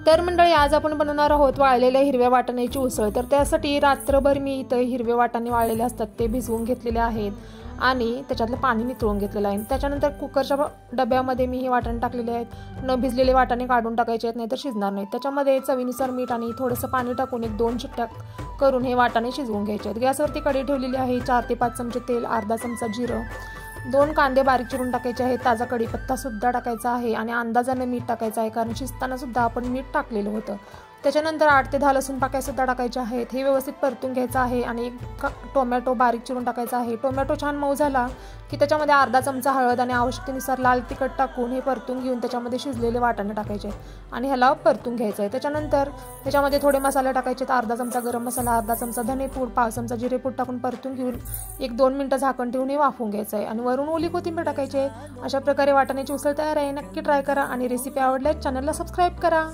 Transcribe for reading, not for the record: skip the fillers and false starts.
तर मंडळी, आज आपण बनवणार आहोत वाळलेल्या हिरव्या वाटाण्याची उसळ। तर त्यासाठी रात्रभर मी इथं हिरवे वाटाणे वाळलेले असतात ते भिजवून घेतलेले आहेत आणि त्याच्यातलं पाणी निथळून घेतलेलं आहे। त्याच्यानंतर कुकरच्या डब्यामध्ये मी हे वाटाणे टाकलेले आहेत। न भिजलेले वाटाणे काढून टाकायचे आहेत, नाहीतर शिजणार नाहीत। त्याच्यामध्ये चवीनुसार मीठ आणि थोडंसं पाणी टाकून 1-2 शिट्ट्या करून हे वाटाणे शिजवून घ्यायचे आहेत। गॅसवरती कढई ठेवलेली आहे। 4 ते 5 चमचे तेल, अर्धा चमचा जिरं, 2 कांदे बारीक चिरून टाकायचे आहेत, ताजा कढीपत्ता सुद्धा टाकायचा आहे आणि अंदाजाने मीठ टाकायचं आहे, कारण शिजताना सुद्धा आपण मीठ टाकलेलं होतं। त्याच्यानंतर 8 ते 10 लसूण पाकळ्या सुद्धा टाकायच्या आहेत। हे व्यवस्थित परतून घ्यायचं आहे आणि 1 टोमॅटो बारीक चिरून टाकायचा आहे। टोमॅटो छान मऊ झाला की त्याच्यामध्ये अर्धा चमचा हळद आणि आवश्यकतेनुसार लाल तिखट टाकून हे परतून घेऊन त्याच्यामध्ये शिजलेले वाटाणे टाकायचे आणि ह्याला परतून घ्यायचं आहे। त्याच्यानंतर त्याच्यामध्ये थोडे मसाले टाकायचे, अर्धा चमचा गरम मसाला, अर्धा चमचा धनेपूड, 5 चमचा जिरेपूड टाकून परतून घेऊन 1-2 मिनिटं झाकण ठेवून हे वाफवून घ्यायचं आहे आणि वरून ओली कोथिंबीर टाकायची। अशा प्रकारे वाटाण्याची उसळ तयार आहे। नक्की ट्राय करा आणि रेसिपी आवडल्यास चॅनलला सबस्क्राईब करा।